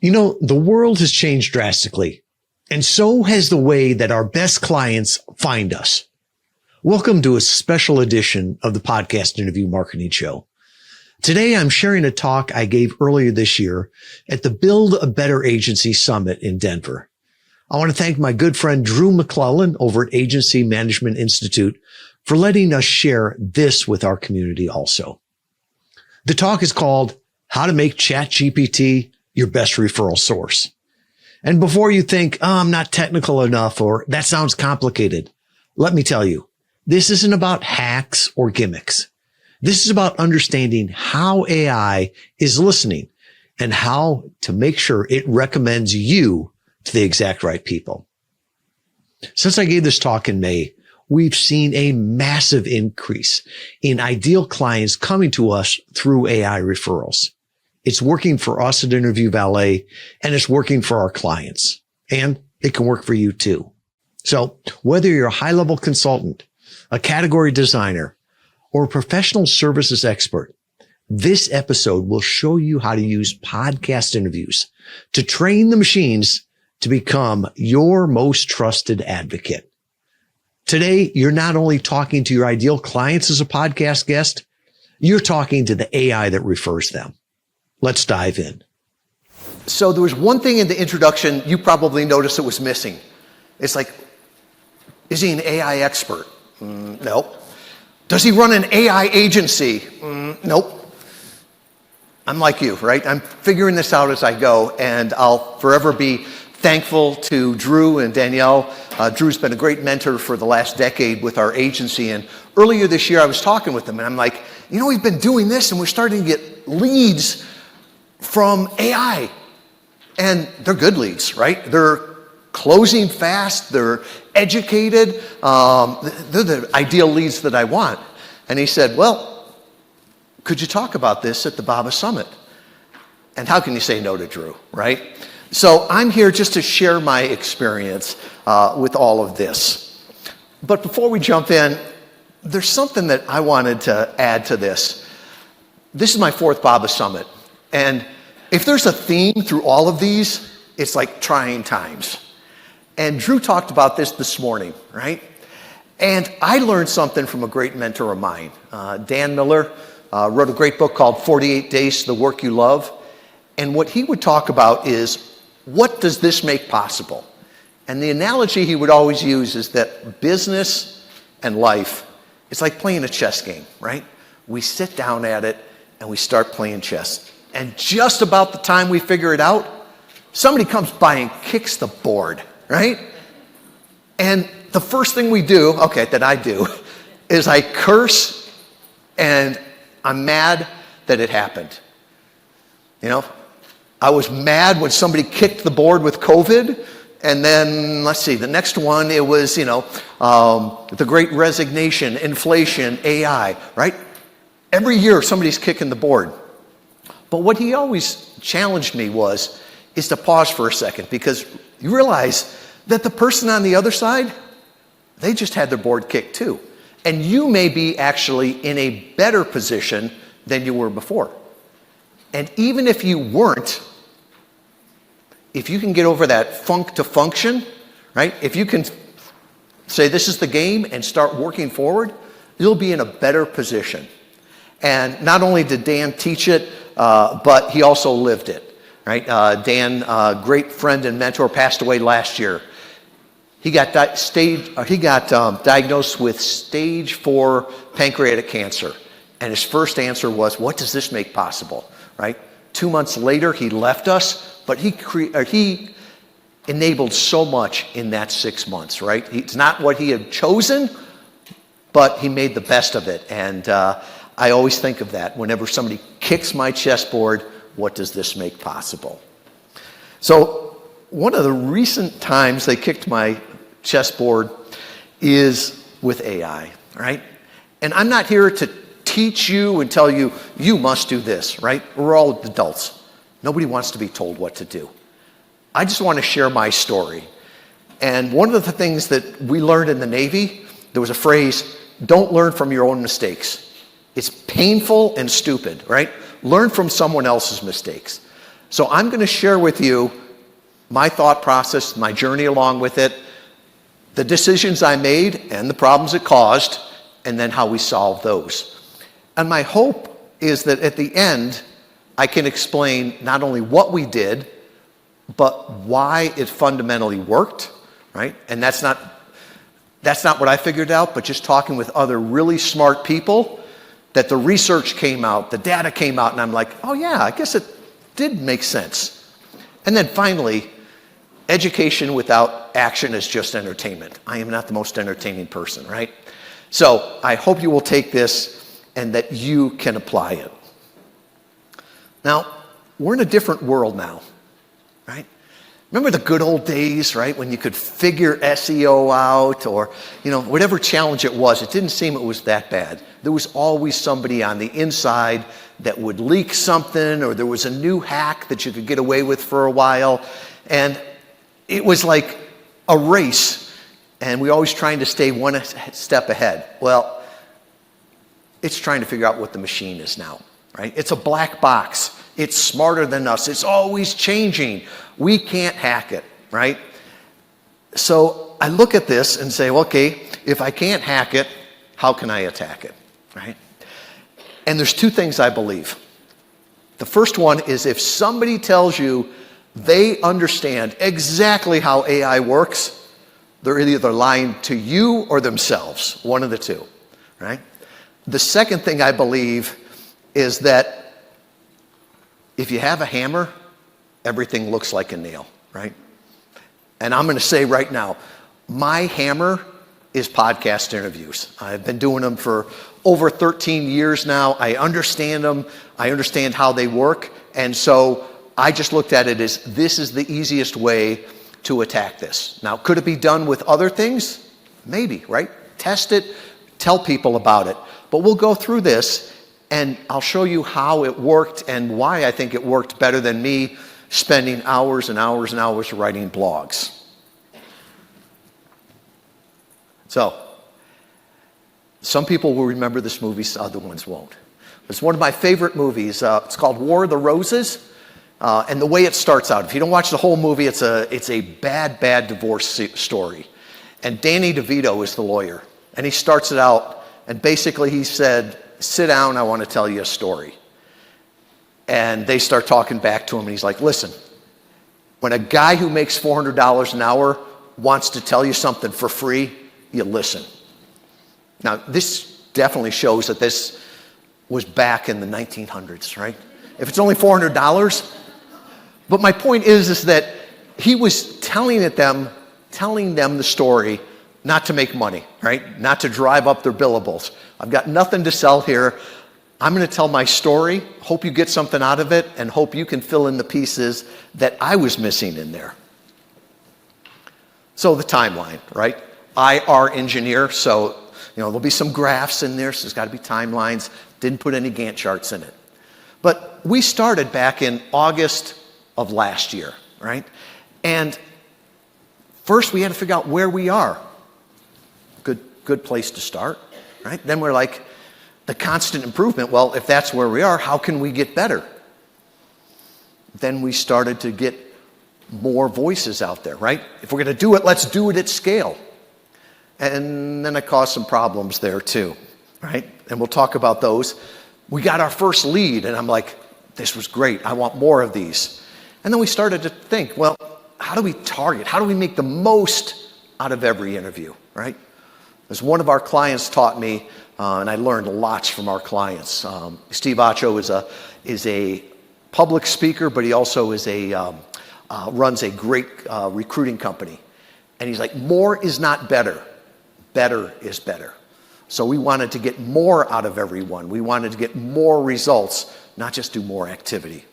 You know, the world has changed drastically, and so has the way that our best clients find us. Welcome to a special edition of the Podcast Interview Marketing Show. Today, I'm sharing a talk I gave earlier this year at the Build a Better Agency Summit in Denver. I want to thank my good friend Drew McClellan over at Agency Management Institute for letting us share this with our community also. The talk is called How to Make ChatGPT Your Best Referral Source. And before you think, I'm not technical enough, or that sounds complicated, let me tell you, this isn't about hacks or gimmicks. This is about understanding how AI is listening and how to make sure it recommends you to the exact right people. Since I gave this talk in May, we've seen a massive increase in ideal clients coming to us through AI referrals. It's working for us at Interview Valet, and it's working for our clients, and it can work for you too. So whether you're a high-level consultant, a category designer, or a professional services expert, this episode will show you how to use podcast interviews to train the machines to become your most trusted advocate. Today, you're not only talking to your ideal clients as a podcast guest, you're talking to the AI that refers them. Let's dive in. So there was one thing in the introduction you probably noticed that was missing. It's like, is he an AI expert? No. Does he run an AI agency? Nope. I'm like you, right? I'm figuring this out as I go, and I'll forever be thankful to Drew and Danielle. Drew's been a great mentor for the last decade with our agency, and earlier this year I was talking with him, and I'm like, we've been doing this, and we're starting to get leads from AI, and they're good leads, right? They're closing fast, they're educated, they're the ideal leads that I want. And he said, well, could you talk about this at the BABA Summit? And how can you say no to Drew, right? So I'm here just to share my experience with all of this. But before we jump in, there's something that I wanted to add to this. This is my fourth BABA Summit. And if there's a theme through all of these, it's like trying times. And Drew talked about this morning, right? And I learned something from a great mentor of mine. Dan Miller wrote a great book called 48 Days to the Work You Love. And what he would talk about is, what does this make possible? And the analogy he would always use is that business and life, it's like playing a chess game, right? We sit down at it and we start playing chess. And just about the time we figure it out, somebody comes by and kicks the board, right? And the first thing we do, that I do, is I curse and I'm mad that it happened. I was mad when somebody kicked the board with COVID. And then, the next one, it was, the Great Resignation, inflation, AI, right? Every year somebody's kicking the board. But what he always challenged me is to pause for a second, because you realize that the person on the other side, they just had their board kicked too. And you may be actually in a better position than you were before. And even if you weren't, if you can get over that funk to function, right? If you can say this is the game and start working forward, you'll be in a better position. And not only did Dan teach it, but he also lived it, right? Dan, great friend and mentor, passed away last year. He got diagnosed with stage 4 pancreatic cancer. And his first answer was, what does this make possible, right? 2 months later, he left us, but he enabled so much in that 6 months, right? It's not what he had chosen, but he made the best of it. And I always think of that. Whenever somebody kicks my chessboard, what does this make possible? So one of the recent times they kicked my chessboard is with AI, right? And I'm not here to teach you and tell you, you must do this, right? We're all adults. Nobody wants to be told what to do. I just want to share my story. And one of the things that we learned in the Navy, there was a phrase, don't learn from your own mistakes. It's painful and stupid, right? Learn from someone else's mistakes. So I'm going to share with you my thought process, my journey along with it, the decisions I made and the problems it caused, and then how we solved those. And my hope is that at the end, I can explain not only what we did, but why it fundamentally worked, right? And that's not what I figured out, but just talking with other really smart people, that the research came out, the data came out, and I'm like, oh yeah, I guess it did make sense. And then finally, education without action is just entertainment. I am not the most entertaining person, right? So I hope you will take this and that you can apply it. Now, we're in a different world now, right? Remember the good old days, right, when you could figure SEO out or, whatever challenge it was, it didn't seem it was that bad. There was always somebody on the inside that would leak something, or there was a new hack that you could get away with for a while. And it was like a race, and we always trying to stay one step ahead. Well, it's trying to figure out what the machine is now, right? It's a black box. It's smarter than us. It's always changing. We can't hack it, right? So I look at this and say, okay, if I can't hack it, how can I attack it, right? And there's two things I believe. The first one is if somebody tells you they understand exactly how AI works, they're either lying to you or themselves, one of the two, right? The second thing I believe is that if you have a hammer, everything looks like a nail, right? And I'm going to say right now, my hammer is podcast interviews. I've been doing them for over 13 years now. I understand them. I understand how they work. And so I just looked at it as this is the easiest way to attack this. Now, could it be done with other things? Maybe, right? Test it, tell people about it. But we'll go through this and I'll show you how it worked and why I think it worked better than me spending hours and hours and hours writing blogs. So, some people will remember this movie, other ones won't. It's one of my favorite movies. It's called War of the Roses. And the way it starts out, if you don't watch the whole movie, it's a bad divorce story. And Danny DeVito is the lawyer. And he starts it out, and basically he said, sit down, I want to tell you a story. And they start talking back to him, and he's like, listen, when a guy who makes $400 an hour wants to tell you something for free, you listen. Now, this definitely shows that this was back in the 1900s, right? If it's only $400, but my point is that he was telling them the story not to make money, right? Not to drive up their billables. I've got nothing to sell here. I'm going to tell my story, hope you get something out of it, and hope you can fill in the pieces that I was missing in there. So the timeline, right? IR engineer, so there'll be some graphs in there, so there's got to be timelines. Didn't put any Gantt charts in it. But we started back in August of last year, right? And first we had to figure out where we are. Good place to start, right? Then we're like, the constant improvement, well, if that's where we are, how can we get better? Then we started to get more voices out there, right? If we're going to do it, let's do it at scale. And then it caused some problems there too, right? And we'll talk about those. We got our first lead, and I'm like, this was great. I want more of these. And then we started to think, well, how do we target? How do we make the most out of every interview, right? As one of our clients taught me, and I learned lots from our clients. Steve Acho is a public speaker, but he also is runs a great recruiting company. And he's like, more is not better. Better is better. So we wanted to get more out of everyone. We wanted to get more results, not just do more activity.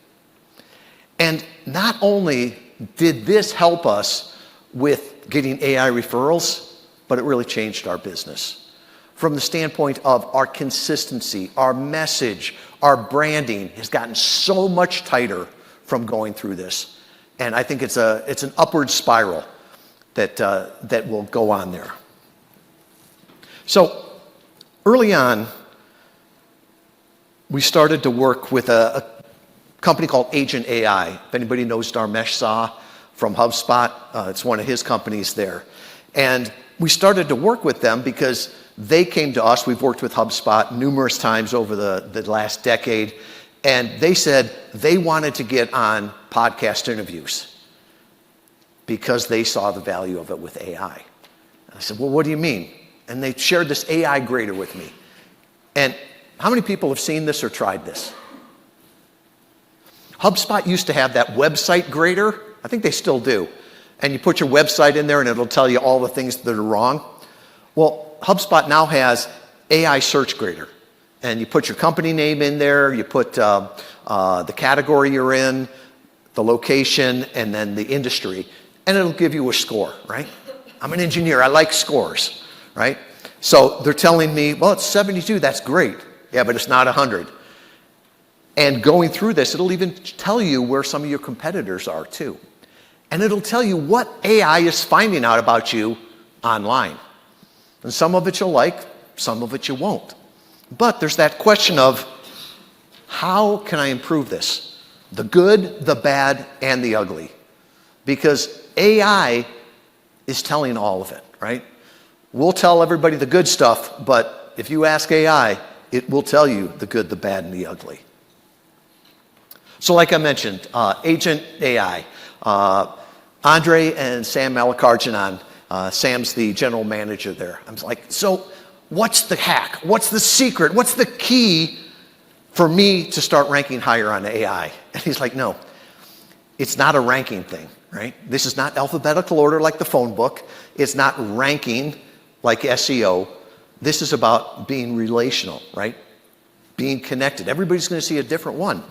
And not only did this help us with getting AI referrals, but it really changed our business. From the standpoint of our consistency, our message, our branding has gotten so much tighter from going through this. And I think it's an upward spiral that will go on there. So early on, we started to work with a company called Agent AI. If anybody knows Dharmesh Shah from HubSpot, it's one of his companies there. And we started to work with them because they came to us. We've worked with HubSpot numerous times over the last decade. And they said they wanted to get on podcast interviews because they saw the value of it with AI. I said, well, what do you mean? And they shared this AI grader with me. And how many people have seen this or tried this? HubSpot used to have that website grader. I think they still do. And you put your website in there and it'll tell you all the things that are wrong. Well, HubSpot now has AI search grader. And you put your company name in there, you put the category you're in, the location, and then the industry. And it'll give you a score, right? I'm an engineer, I like scores, right? So they're telling me, well, it's 72, that's great. Yeah, but it's not 100. And going through this, it'll even tell you where some of your competitors are too. And it'll tell you what AI is finding out about you online. And some of it you'll like, some of it you won't. But there's that question of, how can I improve this? The good, the bad, and the ugly. Because AI is telling all of it, right? We'll tell everybody the good stuff, but if you ask AI, it will tell you the good, the bad, and the ugly. So like I mentioned, Agent AI. Andre and Sam Malakarjanan, Sam's the general manager there. I'm like, so what's the hack? What's the secret? What's the key for me to start ranking higher on AI? And he's like, no, it's not a ranking thing, right? This is not alphabetical order like the phone book. It's not ranking like SEO. This is about being relational, right? Being connected. Everybody's going to see a different one.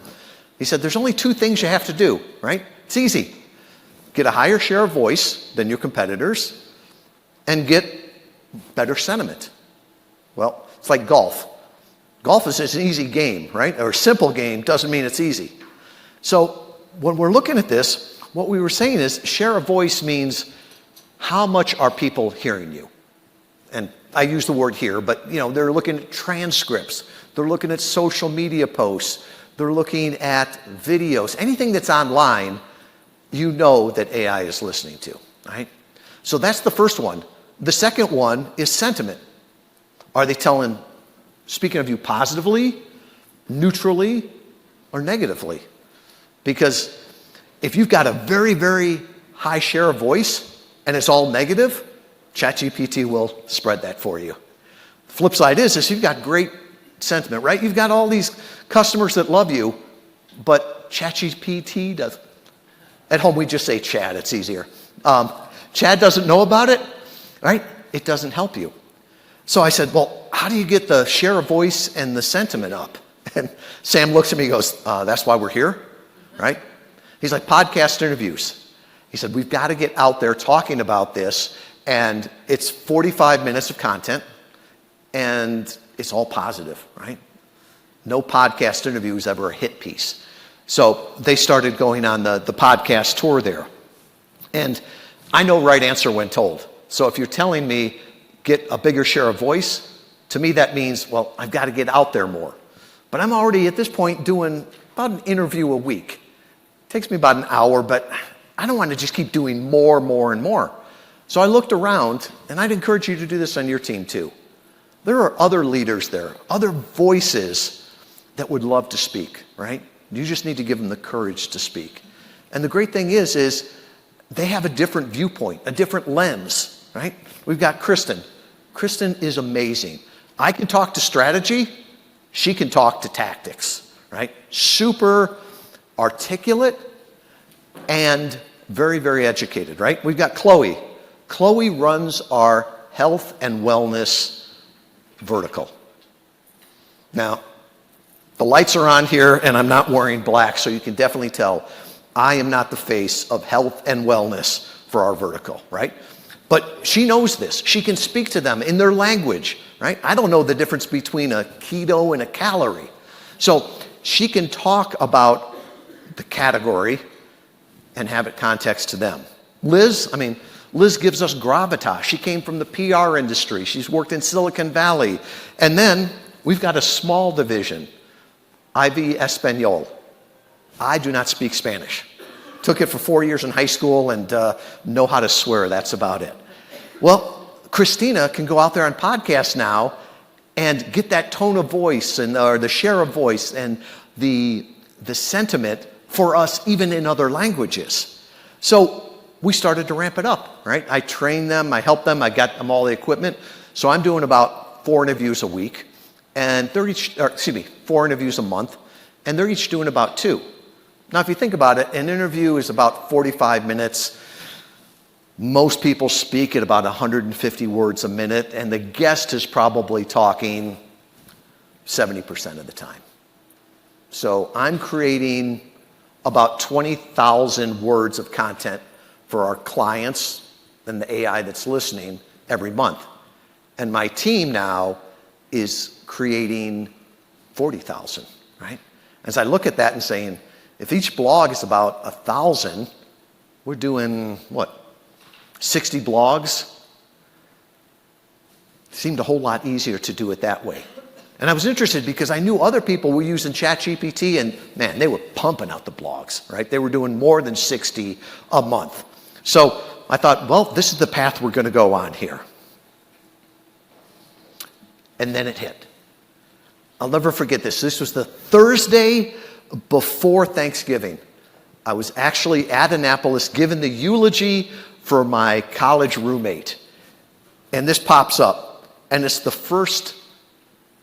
He said, there's only two things you have to do, right? It's easy. Get a higher share of voice than your competitors and get better sentiment. Well, it's like golf. Golf is an easy game, right? Or a simple game doesn't mean it's easy. So when we're looking at this, what we were saying is share of voice means how much are people hearing you? And I use the word here, but they're looking at transcripts. They're looking at social media posts. They're looking at videos. Anything that's online, you know that AI is listening to, right? So that's the first one. The second one is sentiment. Are they speaking of you positively, neutrally, or negatively? Because if you've got a very, very high share of voice and it's all negative, ChatGPT will spread that for you. The flip side is you've got great sentiment, right? You've got all these customers that love you, but ChatGPT does. At home, we just say Chad. It's easier. Chad doesn't know about it, right? It doesn't help you. So I said, well, how do you get the share of voice and the sentiment up? And Sam looks at me and goes, that's why we're here, right? He's like, podcast interviews. He said, we've got to get out there talking about this, and it's 45 minutes of content, and it's all positive, right? No podcast interview is ever a hit piece. So they started going on the podcast tour there. And I know right answer when told. So if you're telling me get a bigger share of voice, to me that means, well, I've got to get out there more. But I'm already at this point doing about an interview a week. It takes me about an hour, but I don't want to just keep doing more, and more. So I looked around, and I'd encourage you to do this on your team too. There are other leaders there, other voices that would love to speak, right? You just need to give them the courage to speak. And the great thing is they have a different viewpoint, a different lens, right? We've got Kristen. Kristen is amazing. I can talk to strategy. She can talk to tactics, right? Super articulate and very, very educated, right? We've got Chloe. Chloe runs our health and wellness vertical. Now, the lights are on here, and I'm not wearing black, so you can definitely tell I am not the face of health and wellness for our vertical, right? But she knows this. She can speak to them in their language, right? I don't know the difference between a keto and a calorie. So she can talk about the category and have it context to them. Liz gives us gravitas. She came from the PR industry. She's worked in Silicon Valley. And then we've got a small division, Ivy Espanol. I do not speak Spanish. Took it for 4 years in high school and know how to swear. That's about it. Well, Christina can go out there on podcasts now and get that tone of voice or the share of voice and the sentiment for us even in other languages. So we started to ramp it up, right? I trained them, I helped them, I got them all the equipment. So I'm doing about 4 interviews a week, and 4 interviews a month, and they're each doing about 2. Now, if you think about it, an interview is about 45 minutes. Most people speak at about 150 words a minute, and the guest is probably talking 70% of the time. So I'm creating about 20,000 words of content for our clients and the AI that's listening every month. And my team now is creating 40,000, right? As I look at that and saying, if each blog is about 1,000, we're doing, 60 blogs? It seemed a whole lot easier to do it that way. And I was interested because I knew other people were using ChatGPT and, man, they were pumping out the blogs, right? They were doing more than 60 a month. So I thought, well, this is the path we're going to go on here. And then it hit. I'll never forget this. This was the Thursday before Thanksgiving. I was actually at Annapolis giving the eulogy for my college roommate. And this pops up. And it's the first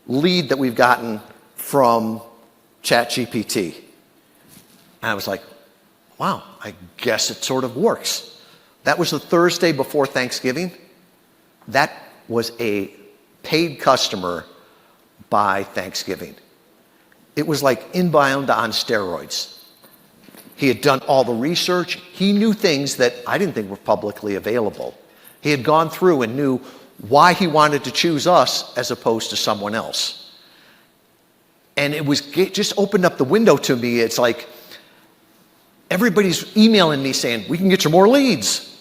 lead that we've gotten from ChatGPT. And I was like, wow, I guess it sort of works. That was the Thursday before Thanksgiving. That was a paid customer by Thanksgiving. It was like inbound on steroids. He had done all the research. He knew things that I didn't think were publicly available. He had gone through and knew why he wanted to choose us as opposed to someone else. And it just opened up the window to me. It's like everybody's emailing me saying, we can get you more leads.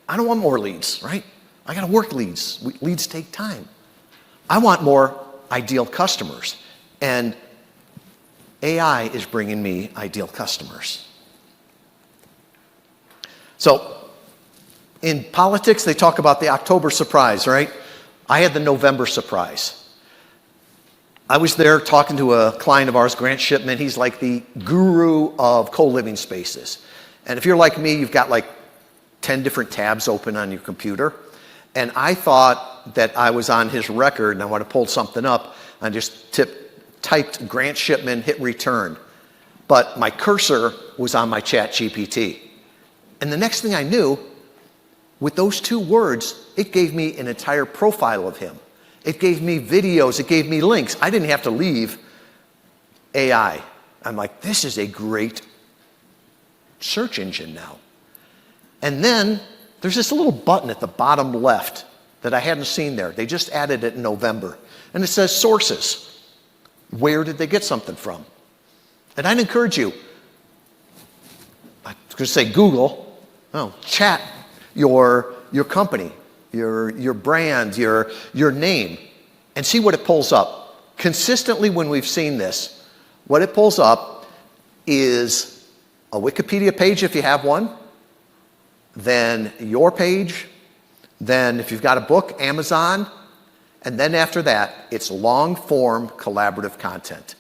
I don't want more leads, right? I got to work leads. Leads take time. I want more ideal customers. And AI is bringing me ideal customers. So in politics, they talk about the October surprise, right? I had the November surprise. I was there talking to a client of ours, Grant Shipman. He's like the guru of co-living spaces. And if you're like me, you've got like 10 different tabs open on your computer. And I thought that I was on his record, and I want to pull something up. I just typed Grant Shipman, hit return. But my cursor was on my ChatGPT. And the next thing I knew, with those 2 words, it gave me an entire profile of him. It gave me videos. It gave me links. I didn't have to leave AI. I'm like, this is a great search engine now. And then there's this little button at the bottom left that I hadn't seen there. They just added it in November. And it says sources. Where did they get something from? And I'd encourage you, I was going to say Google, chat your company, your brand, your name, and see what it pulls up. Consistently when we've seen this, what it pulls up is a Wikipedia page if you have one, then your page, then if you've got a book, Amazon, and then after that, it's long-form collaborative content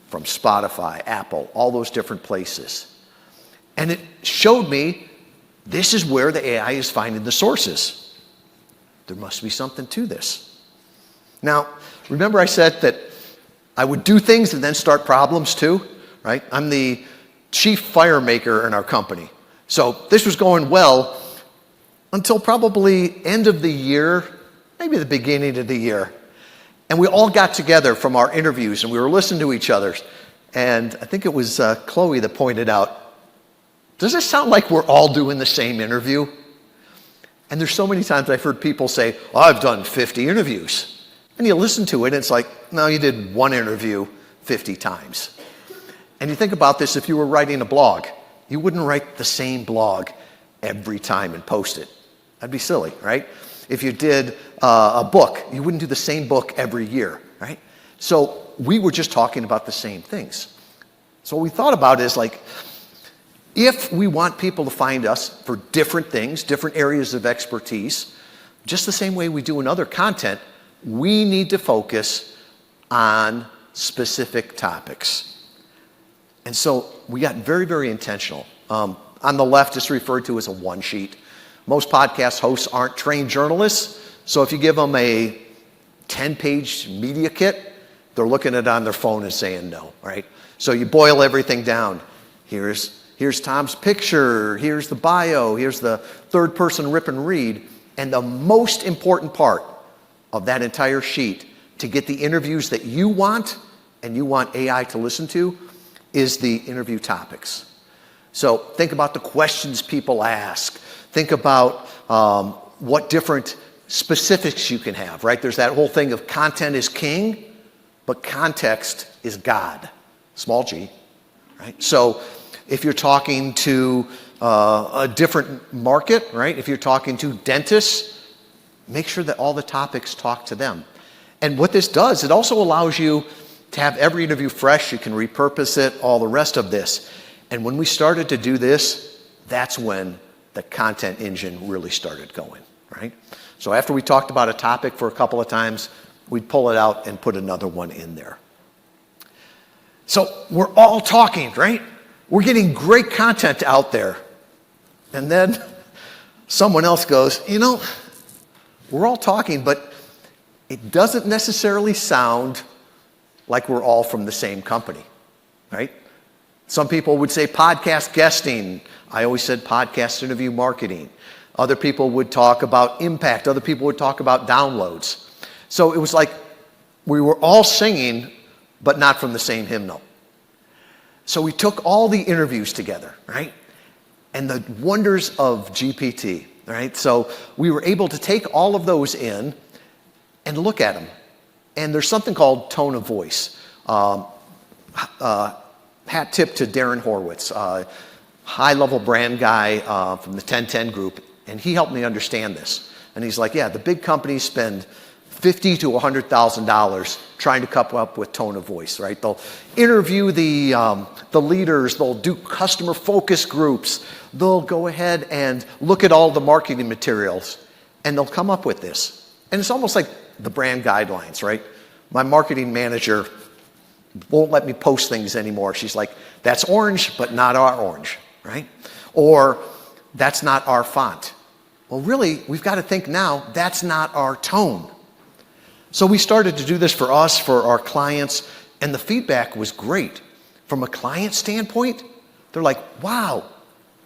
from Spotify, Apple, all those different places. And it showed me this is where the AI is finding the sources. There must be something to this. Now, remember I said that I would do things and then start problems too, right? I'm the chief fire maker in our company. So this was going well until probably end of the year, maybe the beginning of the year. And we all got together from our interviews and we were listening to each other. And I think it was Chloe that pointed out, does it sound like we're all doing the same interview? And there's so many times I've heard people say, I've done 50 interviews. And you listen to it and it's like, no, you did one interview 50 times. And you think about this, if you were writing a blog, you wouldn't write the same blog every time and post it. That'd be silly, right? If you did a book, you wouldn't do the same book every year, right? So we were just talking about the same things. So what we thought about is like, if we want people to find us for different things, different areas of expertise, just the same way we do in other content, we need to focus on specific topics. And so we got very, very intentional. On the left, it's referred to as a one sheet. Most podcast hosts aren't trained journalists, so if you give them a 10-page media kit, they're looking at it on their phone and saying no, right? So you boil everything down. Here's Tom's picture, here's the bio, here's the third person rip and read, and the most important part of that entire sheet to get the interviews that you want and you want AI to listen to is the interview topics. So think about the questions people ask. Think about what different specifics you can have, right? There's that whole thing of content is king, but context is God, small g, right? So if you're talking to a different market, right? If you're talking to dentists, make sure that all the topics talk to them. And what this does, it also allows you to have every interview fresh. You can repurpose it, all the rest of this. And when we started to do this, that's when the content engine really started going, right? So after we talked about a topic for a couple of times, we'd pull it out and put another one in there. So we're all talking, right? We're getting great content out there. And then someone else goes, you know, we're all talking, but it doesn't necessarily sound like we're all from the same company, right? Some people would say podcast guesting. I always said podcast interview marketing. Other people would talk about impact. Other people would talk about downloads. So it was like we were all singing, but not from the same hymnal. So we took all the interviews together, right? And the wonders of GPT, right? So we were able to take all of those in and look at them. And there's something called tone of voice. Hat tip to Darren Horowitz, high-level brand guy from the 1010 group, and he helped me understand this. And he's like, yeah, the big companies spend $50,000 to $100,000 trying to come up with tone of voice, right? They'll interview the leaders, they'll do customer focus groups, they'll go ahead and look at all the marketing materials, and they'll come up with this. And it's almost like the brand guidelines, right? My marketing manager won't let me post things anymore. She's like, that's orange, but not our orange, right? Or that's not our font. Well, really, we've got to think now, that's not our tone. So we started to do this for us, for our clients, and the feedback was great. From a client standpoint, they're like, wow,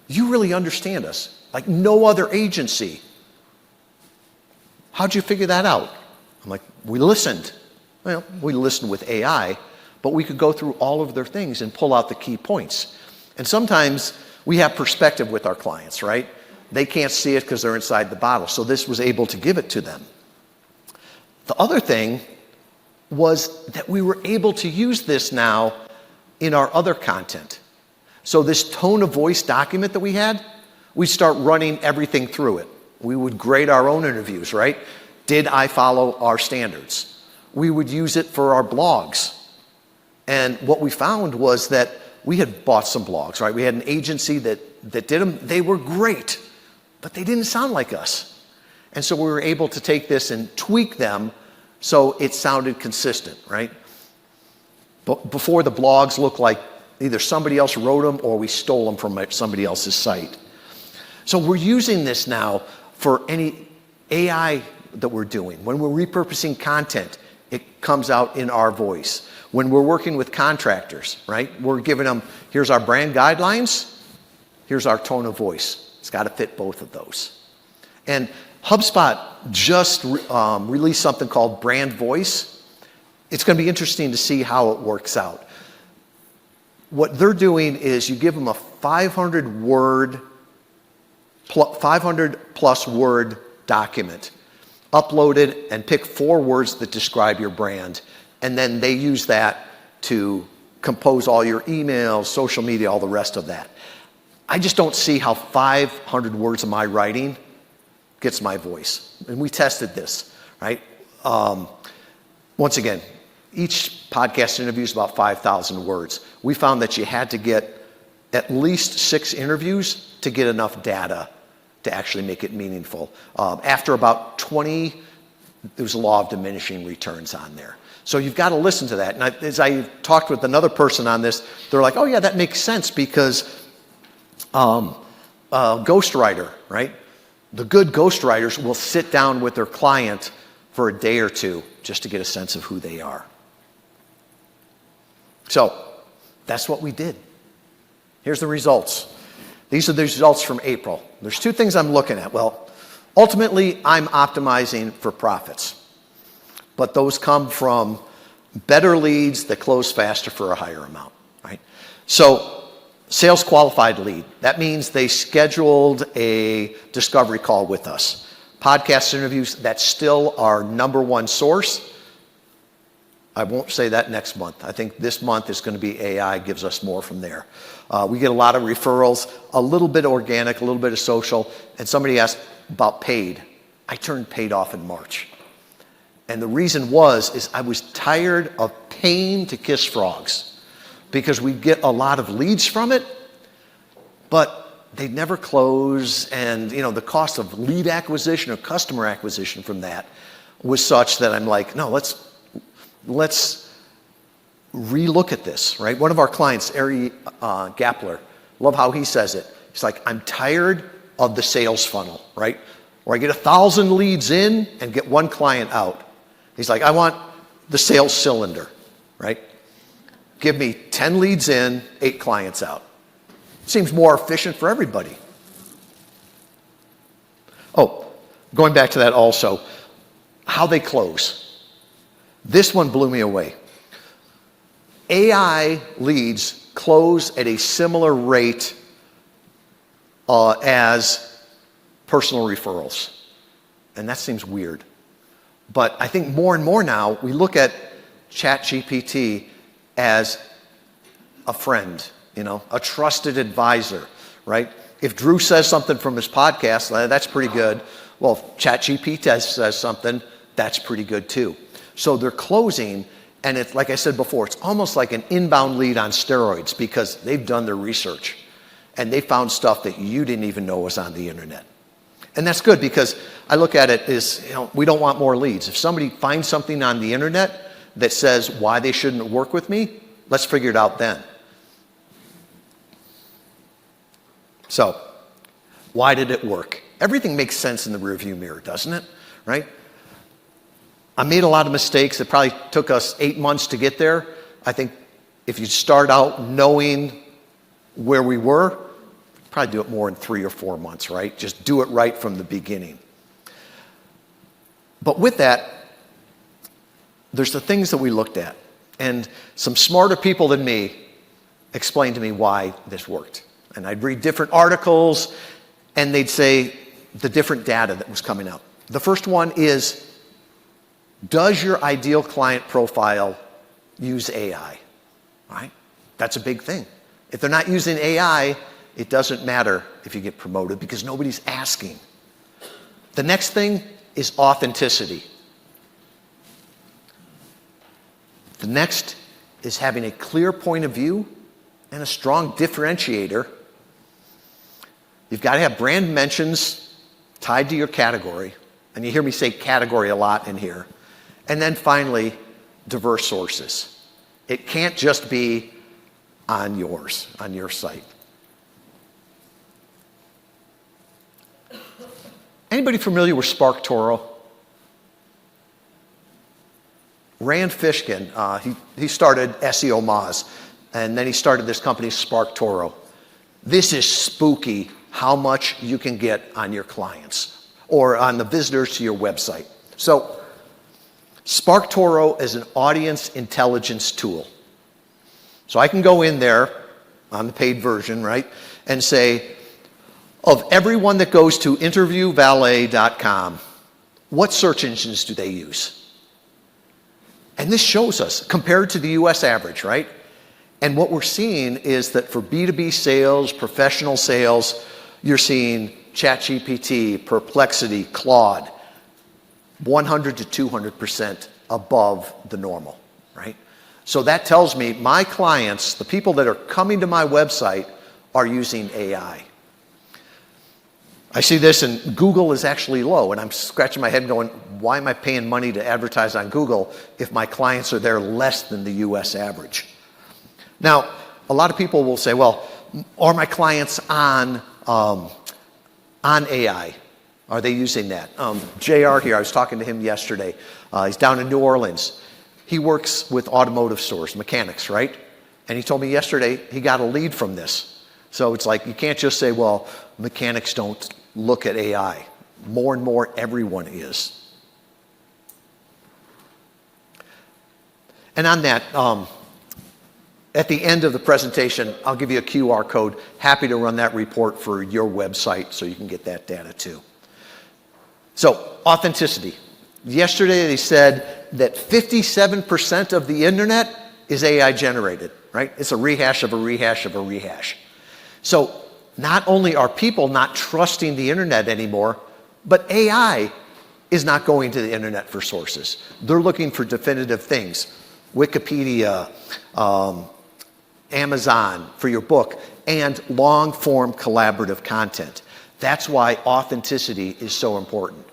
you really understand us, like no other agency. How'd you figure that out? I'm like, we listened. Well, we listened with AI, but we could go through all of their things and pull out the key points. And sometimes we have perspective with our clients, right? They can't see it because they're inside the bottle. So this was able to give it to them. The other thing was that we were able to use this now in our other content. So this tone of voice document that we had, we start running everything through it. We would grade our own interviews, right? Did I follow our standards? We would use it for our blogs. And what we found was that we had bought some blogs, right? We had an agency that did them. They were great, but they didn't sound like us. And so we were able to take this and tweak them so it sounded consistent, right? But before, the blogs looked like either somebody else wrote them or we stole them from somebody else's site. So we're using this now for any AI that we're doing. When we're repurposing content, it comes out in our voice. When we're working with contractors, right, we're giving them, here's our brand guidelines, here's our tone of voice. It's got to fit both of those. And HubSpot just released something called Brand Voice. It's going to be interesting to see how it works out. What they're doing is you give them a 500 plus word document, upload it and pick 4 words that describe your brand. And then they use that to compose all your emails, social media, all the rest of that. I just don't see how 500 words of my writing gets my voice. And we tested this, right? Once again, each podcast interview is about 5,000 words. We found that you had to get at least 6 interviews to get enough data to actually make it meaningful. After about 20, there's a law of diminishing returns on there. So you've got to listen to that. And as I talked with another person on this, they're like, oh yeah, that makes sense because ghostwriter, right? The good ghostwriters will sit down with their client for a day or two just to get a sense of who they are. So that's what we did. Here's the results. These are the results from April. There's 2 things I'm looking at. Well, ultimately, I'm optimizing for profits. But those come from better leads that close faster for a higher amount, right? So sales qualified lead. That means they scheduled a discovery call with us. Podcast interviews, that's still our number 1 source. I won't say that next month. I think this month is going to be AI, gives us more from there. We get a lot of referrals, a little bit organic, a little bit of social. And somebody asked about paid. I turned paid off in March. And the reason is I was tired of paying to kiss frogs because we get a lot of leads from it, but they'd never close. And the cost of lead acquisition or customer acquisition from that was such that I'm like, no, let's relook at this, right? One of our clients, Ari Gapler, love how he says it. He's like, I'm tired of the sales funnel, right? Where I get 1,000 leads in and get 1 client out. He's like, I want the sales cylinder, right? Give me 10 leads in, 8 clients out. Seems more efficient for everybody. Oh, going back to that also, how they close. This one blew me away. AI leads close at a similar rate as personal referrals. And that seems weird. But I think more and more now, we look at ChatGPT as a friend, a trusted advisor, right? If Drew says something from his podcast, that's pretty good. Well, if ChatGPT says something, that's pretty good too. So they're closing, and it's like I said before, it's almost like an inbound lead on steroids because they've done their research and they found stuff that you didn't even know was on the internet. And that's good because I look at it as, we don't want more leads. If somebody finds something on the internet that says why they shouldn't work with me, let's figure it out then. So, why did it work? Everything makes sense in the rearview mirror, doesn't it? Right? I made a lot of mistakes. It probably took us 8 months to get there. I think if you start out knowing where we were, probably do it more in 3 or 4 months, right? Just do it right from the beginning. But with that, there's the things that we looked at. And some smarter people than me explained to me why this worked. And I'd read different articles, and they'd say the different data that was coming out. The first one is, does your ideal client profile use AI? Right? That's a big thing. If they're not using AI, it doesn't matter if you get promoted because nobody's asking. The next thing is authenticity. The next is having a clear point of view and a strong differentiator. You've got to have brand mentions tied to your category. And you hear me say category a lot in here. And then finally, diverse sources. It can't just be on your site. Anybody familiar with SparkToro? Rand Fishkin, he started SEO Moz, and then he started this company, SparkToro. This is spooky how much you can get on your clients or on the visitors to your website. So SparkToro is an audience intelligence tool. So I can go in there on the paid version, right, and say, of everyone that goes to interviewvalet.com, what search engines do they use? And this shows us, compared to the US average, right? And what we're seeing is that for B2B sales, professional sales, you're seeing ChatGPT, Perplexity, Claude, 100 to 200% above the normal. right? So that tells me my clients, the people that are coming to my website, are using AI. I see this, and Google is actually low, and I'm scratching my head going, why am I paying money to advertise on Google if my clients are there less than the US average? Now, a lot of people will say, well, are my clients on AI? Are they using that? JR here, I was talking to him yesterday. He's down in New Orleans. He works with automotive stores, mechanics, right? And he told me yesterday he got a lead from this. So it's like, you can't just say, well, mechanics don't look at AI. More and more, everyone is. And on that, at the end of the presentation, I'll give you a QR code. Happy to run that report for your website so you can get that data too. So, authenticity. Yesterday they said that 57% of the internet is AI generated, right? It's a rehash of a rehash of a rehash. So, not only are people not trusting the internet anymore, but AI is not going to the internet for sources. They're looking for definitive things. Wikipedia, Amazon for your book, and long-form collaborative content. That's why authenticity is so important.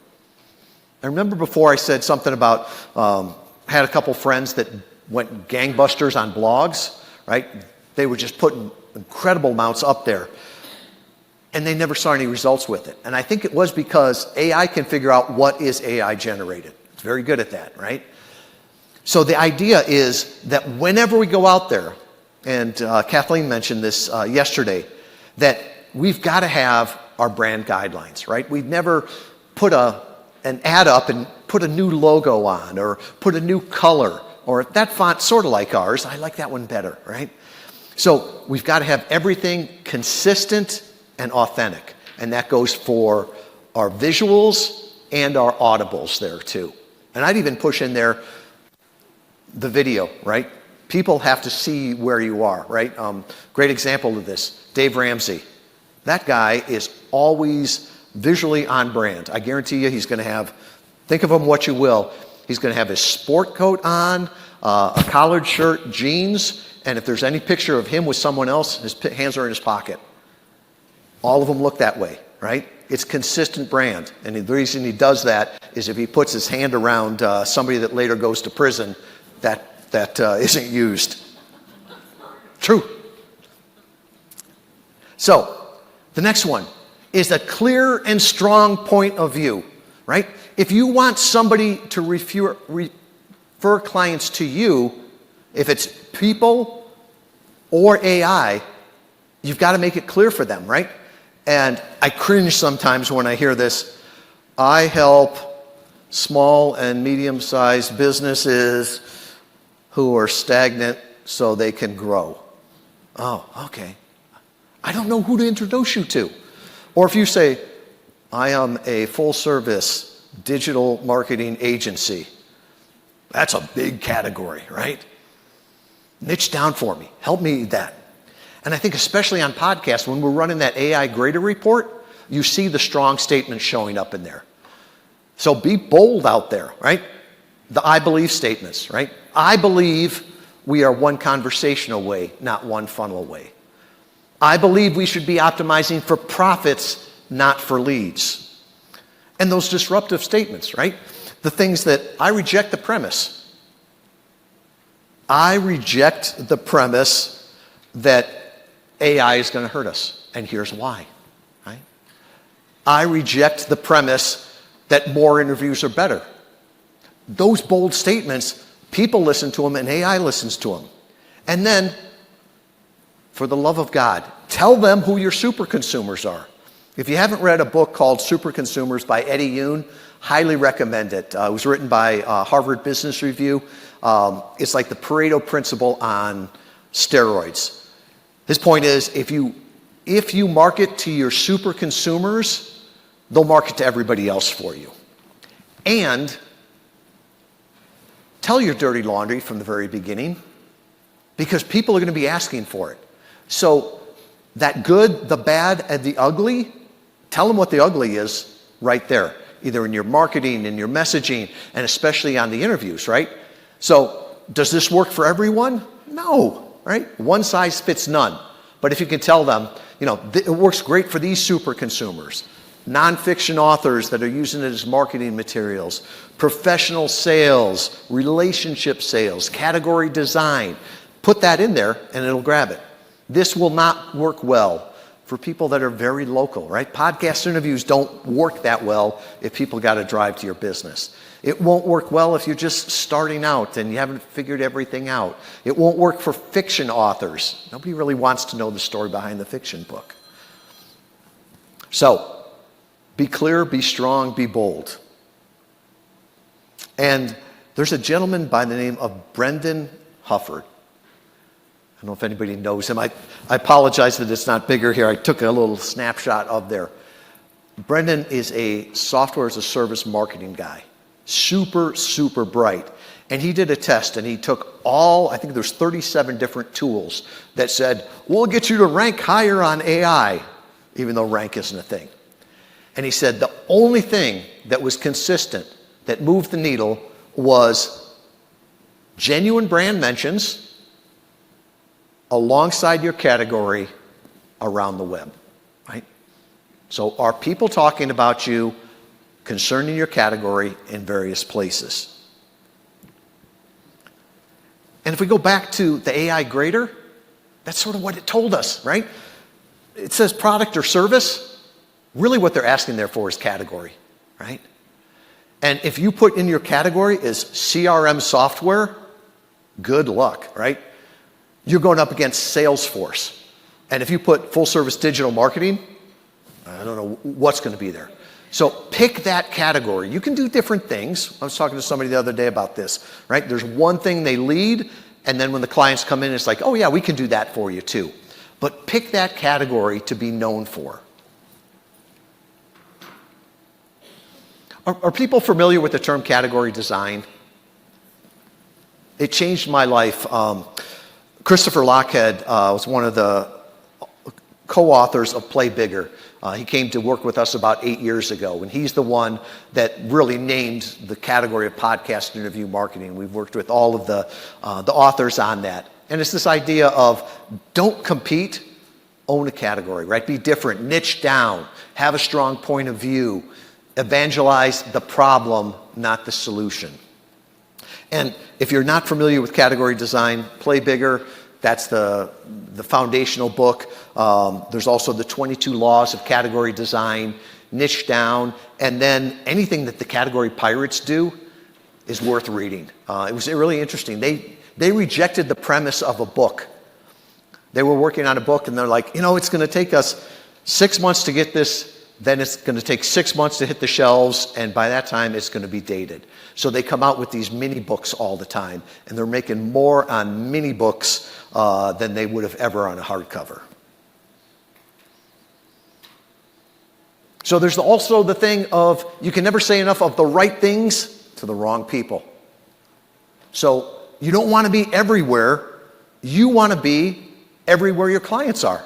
I remember before I said something about, had a couple friends that went gangbusters on blogs, right? They were just putting incredible amounts up there, and they never saw any results with it. And I think it was because AI can figure out what is AI generated. It's very good at that, right? So the idea is that whenever we go out there, and Kathleen mentioned this yesterday, that we've got to have our brand guidelines, right? We've never put an ad up and put a new logo on or put a new color, or that font's sort of like ours. I like that one better, right? So we've got to have everything consistent and authentic. And that goes for our visuals and our audibles there too. And I'd even push in there the video, right? People have to see where you are, right? Great example of this, Dave Ramsey. That guy is always visually on brand. I guarantee you he's going to have, think of him what you will, he's going to have his sport coat on, a collared shirt, jeans, and if there's any picture of him with someone else, his hands are in his pocket. All of them look that way, right? It's consistent brand. And the reason he does that is if he puts his hand around somebody that later goes to prison, that isn't used. True. So, the next one is a clear and strong point of view, right? If you want somebody to refer clients to you, if it's people or AI, you've got to make it clear for them, right? And I cringe sometimes when I hear this. I help small and medium-sized businesses who are stagnant so they can grow. Oh, okay. I don't know who to introduce you to. Or if you say, I am a full-service digital marketing agency. That's a big category, right? Niche down for me. Help me with that. And I think especially on podcasts, when we're running that AI grader report, you see the strong statements showing up in there. So be bold out there, right? The I believe statements, right? I believe we are one conversation away, not one funnel away. I believe we should be optimizing for profits, not for leads. And those disruptive statements, right? The things that I reject the premise. I reject the premise that AI is going to hurt us, and here's why, right? I reject the premise that more interviews are better. Those bold statements, people listen to them and AI listens to them. And then, for the love of God, tell them who your super consumers are. If you haven't read a book called Super Consumers by Eddie Yoon, highly recommend it. It was written by Harvard Business Review. It's like the Pareto principle on steroids. His point is, if you market to your super consumers, they'll market to everybody else for you. And tell your dirty laundry from the very beginning, because people are going to be asking for it. So that good, the bad, and the ugly, tell them what the ugly is right there, either in your marketing, in your messaging, and especially on the interviews, right? So does this work for everyone? No, right? One size fits none. But if you can tell them, it works great for these super consumers, nonfiction authors that are using it as marketing materials, professional sales, relationship sales, category design, put that in there and it'll grab it. This will not work well for people that are very local, right? Podcast interviews don't work that well if people got to drive to your business. It won't work well if you're just starting out and you haven't figured everything out. It won't work for fiction authors. Nobody really wants to know the story behind the fiction book. So, be clear, be strong, be bold. And there's a gentleman by the name of Brendan Hufford. I don't know if anybody knows him. I apologize that it's not bigger here. I took a little snapshot of there. Brendan is a software as a service marketing guy. Super, super bright. And he did a test and he took I think there's 37 different tools that said, we'll get you to rank higher on AI, even though rank isn't a thing. And he said the only thing that was consistent, that moved the needle, was genuine brand mentions alongside your category around the web, right? So are people talking about you concerning your category in various places? And if we go back to the AI grader, that's sort of what it told us, right? It says product or service. Really what they're asking there for is category, right? And if you put in your category is CRM software, good luck, right? You're going up against Salesforce. And if you put full service digital marketing, I don't know what's going to be there. So pick that category. You can do different things. I was talking to somebody the other day about this, right? There's one thing they lead, and then when the clients come in, it's like, oh yeah, we can do that for you too. But pick that category to be known for. Are people familiar with the term category design? It changed my life. Christopher Lochhead was one of the co-authors of Play Bigger. He came to work with us about 8 years ago, and he's the one that really named the category of podcast interview marketing. We've worked with all of the authors on that. And it's this idea of don't compete, own a category, right? Be different, niche down, have a strong point of view, evangelize the problem, not the solution. And if you're not familiar with category design, Play Bigger, that's the foundational book. There's also the 22 Laws of Category Design, niche down, and then anything that the category pirates do is worth reading. It was really interesting. They rejected the premise of a book. They were working on a book and they're like, it's going to take us 6 months to get this, then it's going to take 6 months to hit the shelves, and by that time it's going to be dated. So they come out with these mini books all the time, and they're making more on mini books than they would have ever on a hardcover. So there's also the thing of you can never say enough of the right things to the wrong people. So you don't want to be everywhere. You want to be everywhere your clients are,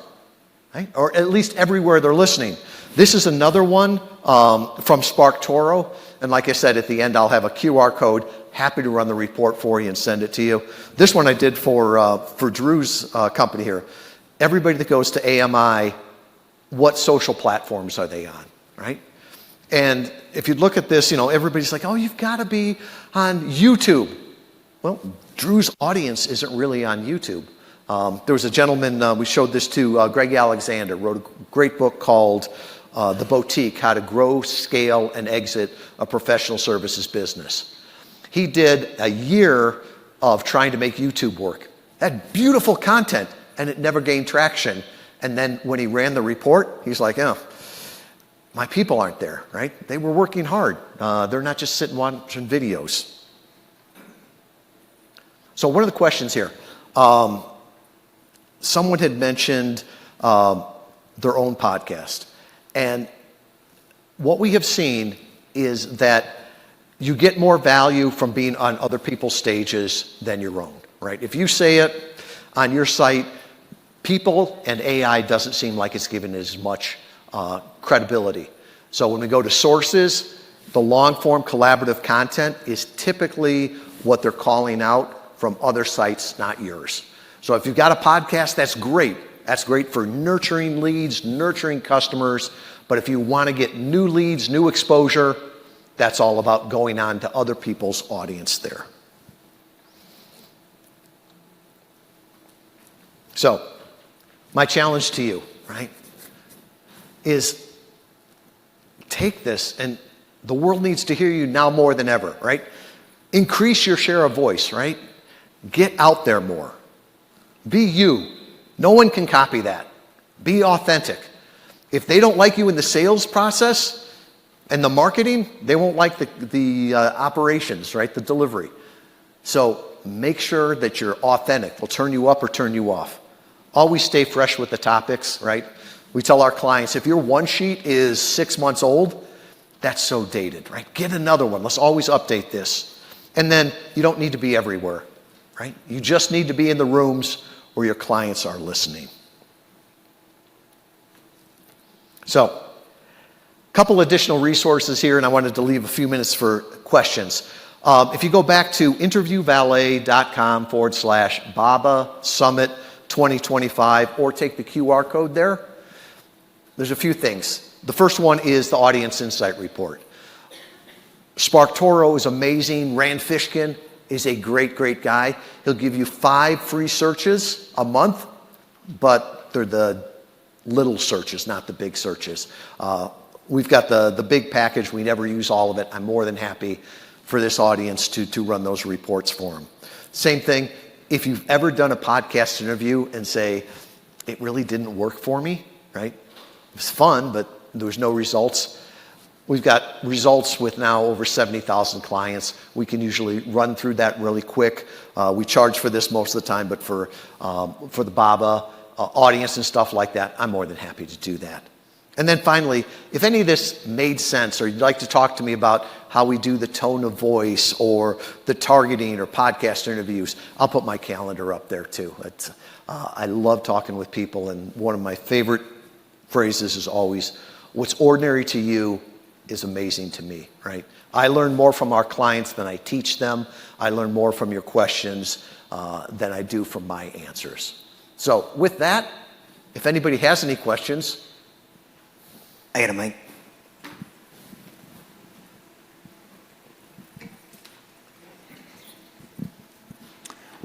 right? Or at least everywhere they're listening. This is another one from SparkToro. And like I said, at the end, I'll have a QR code. Happy to run the report for you and send it to you. This one I did for Drew's company here. Everybody that goes to AMI, what social platforms are they on, right? And if you look at this, everybody's like, oh, you've got to be on YouTube. Well, Drew's audience isn't really on YouTube. There was a gentleman, we showed this to, Greg Alexander, wrote a great book called The Boutique, How to Grow, Scale, and Exit a Professional Services Business. He did a year of trying to make YouTube work. Had beautiful content, and it never gained traction. And then when he ran the report, he's like, oh, my people aren't there, right? They were working hard. They're not just sitting watching videos. So one of the questions here, someone had mentioned their own podcast. And what we have seen is that you get more value from being on other people's stages than your own, right? If you say it on your site, people and AI doesn't seem like it's given as much credibility. So when we go to sources, the long-form collaborative content is typically what they're calling out from other sites, not yours. So if you've got a podcast, that's great. That's great for nurturing leads, nurturing customers. But if you want to get new leads, new exposure, that's all about going on to other people's audience there. So, my challenge to you, right, is take this, and the world needs to hear you now more than ever, right? Increase your share of voice, right? Get out there more. Be you. No one can copy that. Be authentic. If they don't like you in the sales process and the marketing, they won't like the operations, right? The delivery. So make sure that you're authentic. We'll turn you up or turn you off. Always stay fresh with the topics, right? We tell our clients, if your one sheet is 6 months old, that's so dated, right? Get another one. Let's always update this. And then you don't need to be everywhere, right? You just need to be in the rooms where your clients are listening. So, a couple additional resources here, and I wanted to leave a few minutes for questions. If you go back to interviewvalet.com/Baba Summit 2025, or take the QR code there, there's a few things. The first one is the Audience Insight Report. SparkToro is amazing. Rand Fishkin is a great, great guy. He'll give you 5 free searches a month, but they're the little searches, not the big searches. We've got the big package. We never use all of it. I'm more than happy for this audience to run those reports for them. Same thing, if you've ever done a podcast interview and say, it really didn't work for me, right? It was fun, but there was no results. We've got results with now over 70,000 clients. We can usually run through that really quick. We charge for this most of the time, but for the Baba audience and stuff like that, I'm more than happy to do that. And then finally, if any of this made sense, or you'd like to talk to me about how we do the tone of voice or the targeting or podcast interviews, I'll put my calendar up there too. I love talking with people, and one of my favorite phrases is always, what's ordinary to you is amazing to me, right? I learn more from our clients than I teach them. I learn more from your questions than I do from my answers. So with that, if anybody has any questions. I got a mic.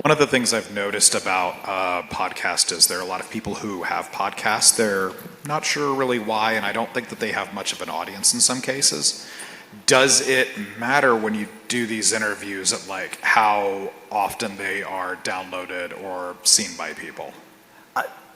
One of the things I've noticed about podcasts is there are a lot of people who have podcasts. They're not sure really why, and I don't think that they have much of an audience in some cases. Does it matter when you do these interviews at like how often they are downloaded or seen by people?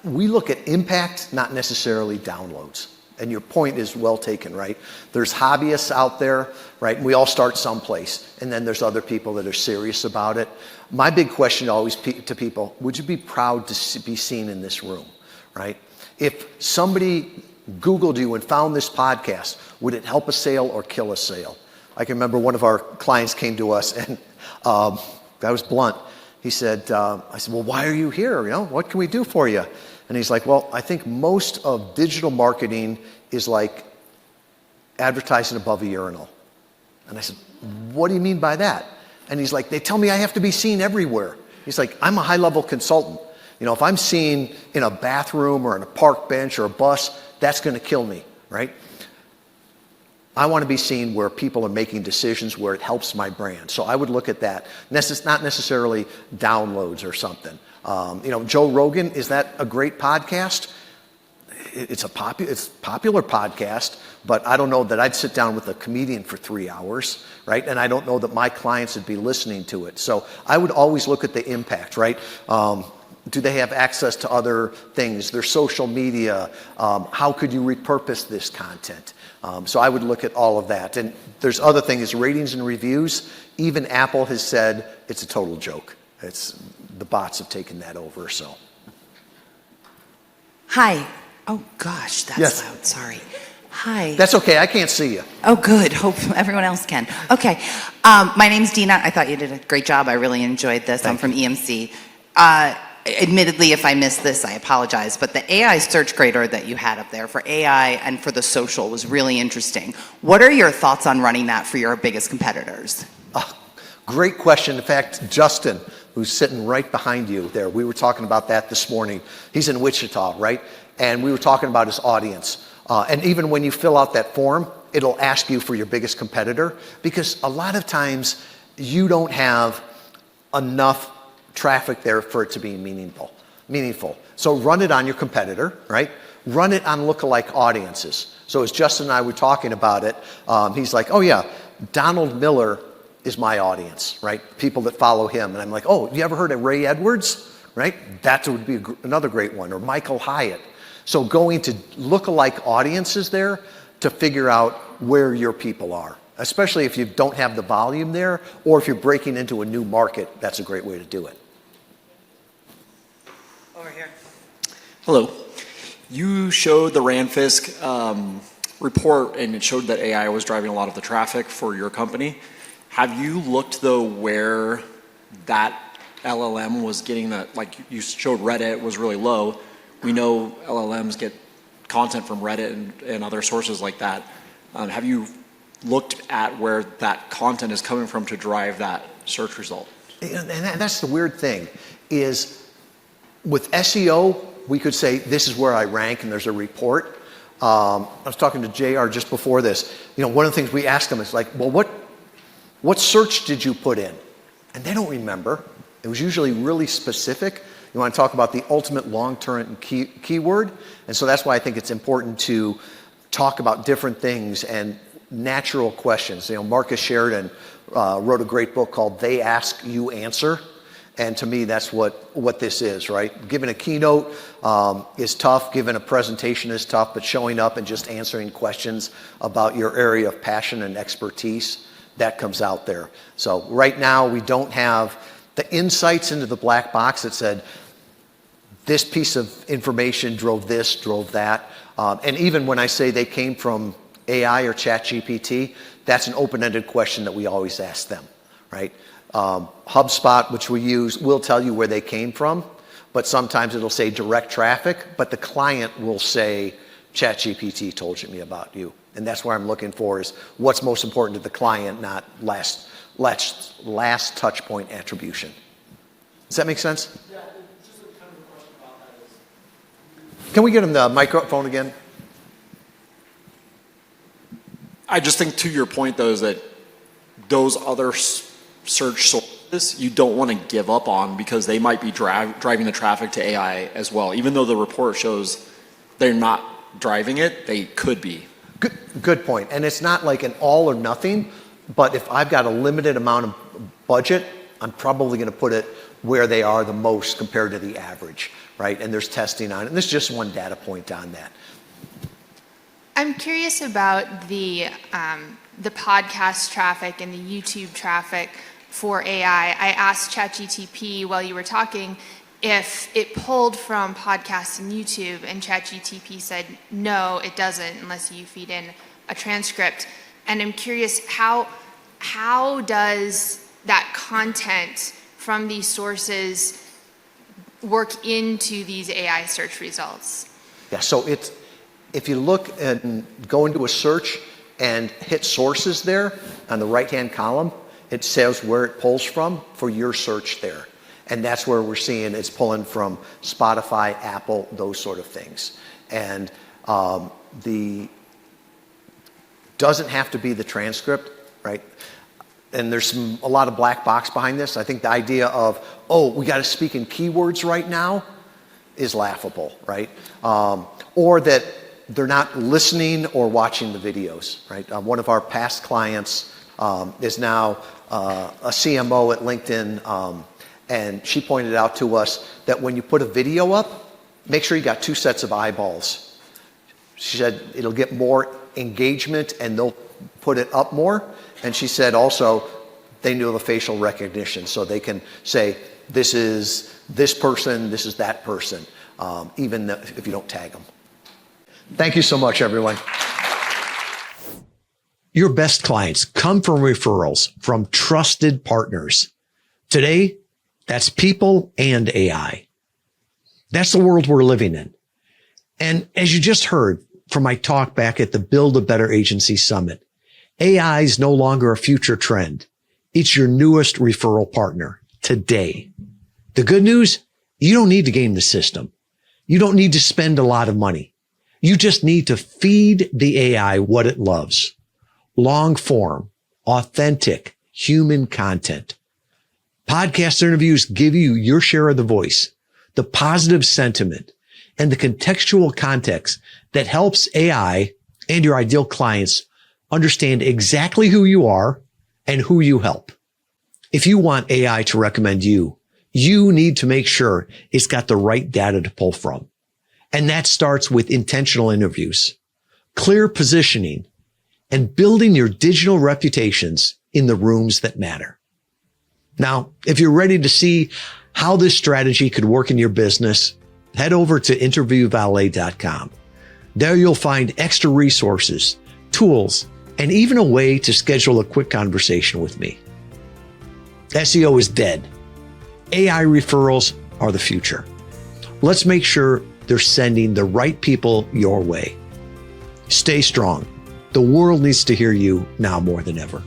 We look at impact, not necessarily downloads. And your point is well taken, right? There's hobbyists out there, right? And we all start someplace. And then there's other people that are serious about it. My big question always to people, would you be proud to be seen in this room, right? If somebody Googled you and found this podcast, would it help a sale or kill a sale? I can remember one of our clients came to us, and I was blunt. He said, I said, well, why are you here? You know, what can we do for you? And he's like, well, I think most of digital marketing is like advertising above a urinal. And I said, what do you mean by that? And he's like, they tell me I have to be seen everywhere. He's like, I'm a high-level consultant. You know, if I'm seen in a bathroom or on a park bench or a bus, that's going to kill me, right? I want to be seen where people are making decisions where it helps my brand. So I would look at that. Not necessarily downloads or something. You know, Joe Rogan, is that a great podcast? It's a popular podcast, but I don't know that I'd sit down with a comedian for 3 hours, right? And I don't know that my clients would be listening to it. So I would always look at the impact, right? Do they have access to other things, their social media? How could you repurpose this content? So I would look at all of that. And there's other things, ratings and reviews. Even Apple has said it's a total joke. The bots have taken that over, so. Hi. Oh, gosh, that's Yes. loud. Sorry. Hi. That's okay, I can't see you. Oh, good. Hope everyone else can. Okay. My name's Dina. I thought you did a great job. I really enjoyed this. I'm from EMC. Admittedly, if I missed this, I apologize. But the AI search grader that you had up there for AI and for the social was really interesting. What are your thoughts on running that for your biggest competitors? Great question. In fact, Justin, who's sitting right behind you there. We were talking about that this morning. He's in Wichita, right? And we were talking about his audience. And even when you fill out that form, it'll ask you for your biggest competitor, because a lot of times you don't have enough traffic there for it to be meaningful. So run it on your competitor, right? Run it on lookalike audiences. So as Justin and I were talking about it, he's like, oh yeah, Donald Miller is my audience, right? People that follow him. And I'm like, oh, you ever heard of Ray Edwards, right? That would be another great one, or Michael Hyatt. So going to lookalike audiences there to figure out where your people are, especially if you don't have the volume there, or if you're breaking into a new market, that's a great way to do it. Over here. Hello. You showed the Randfisk report, and it showed that AI was driving a lot of the traffic for your company. Have you looked, though, where that LLM was getting that? Like you showed Reddit was really low. We know LLMs get content from Reddit and other sources like that. Have you looked at where that content is coming from to drive that search result? And that's the weird thing, is with SEO, we could say this is where I rank, and there's a report. I was talking to JR just before this. One of the things we ask them is like, well, what search did you put in? And they don't remember. It was usually really specific. You want to talk about the ultimate long-term keyword. And so that's why I think it's important to talk about different things and natural questions. Marcus Sheridan wrote a great book called They Ask, You Answer. And to me, that's what this is, right? Giving a keynote is tough. Giving a presentation is tough. But showing up and just answering questions about your area of passion and expertise, that comes out there. So right now, we don't have the insights into the black box that said, this piece of information drove this, drove that. And even when I say they came from AI or ChatGPT, that's an open-ended question that we always ask them, right? HubSpot, which we use, will tell you where they came from, but sometimes it'll say direct traffic, but the client will say, ChatGPT told me about you. And that's where I'm looking for is what's most important to the client, not last touch point attribution. Does that make sense? Yeah, just kind of a question about that is... Can we get him the microphone again? I just think to your point, though, is that those other search sources you don't want to give up on, because they might be driving the traffic to AI as well. Even though the report shows they're not driving it, they could be. Good point. And it's not like an all or nothing, but if I've got a limited amount of budget, I'm probably going to put it where they are the most compared to the average, right? And there's testing on it. And this is just one data point on that. I'm curious about the podcast traffic and the YouTube traffic for AI. I asked ChatGPT while you were talking if it pulled from podcasts and YouTube, and ChatGPT said, no, it doesn't unless you feed in a transcript. And I'm curious, how does that content from these sources work into these AI search results? Yeah, so if you look and go into a search and hit sources there on the right-hand column, it says where it pulls from for your search there. And that's where we're seeing it's pulling from Spotify, Apple, those sort of things. And doesn't have to be the transcript, right? And there's a lot of black box behind this. I think the idea of, oh, we got to speak in keywords right now is laughable, right? Or that they're not listening or watching the videos, right? One of our past clients is now a CMO at LinkedIn, and she pointed out to us that when you put a video up, make sure you got 2 sets of eyeballs. She said it'll get more engagement and they'll put it up more. And she said also they knew the facial recognition, so they can say, this is this person, this is that person, even if you don't tag them. Thank you so much, everyone. Your best clients come from referrals from trusted partners. Today, that's people and AI. That's the world we're living in. And as you just heard from my talk back at the Build a Better Agency Summit, AI is no longer a future trend. It's your newest referral partner. today. The good news, you don't need to game the system. You don't need to spend a lot of money. You just need to feed the AI what it loves. Long form, authentic, human content. Podcast interviews give you your share of the voice, the positive sentiment, and the contextual context that helps AI and your ideal clients understand exactly who you are and who you help. If you want AI to recommend you, you need to make sure it's got the right data to pull from. And that starts with intentional interviews, clear positioning, and building your digital reputations in the rooms that matter. Now, if you're ready to see how this strategy could work in your business, head over to interviewvalet.com. There you'll find extra resources, tools, and even a way to schedule a quick conversation with me. SEO is dead. AI referrals are the future. Let's make sure they're sending the right people your way. Stay strong. The world needs to hear you now more than ever.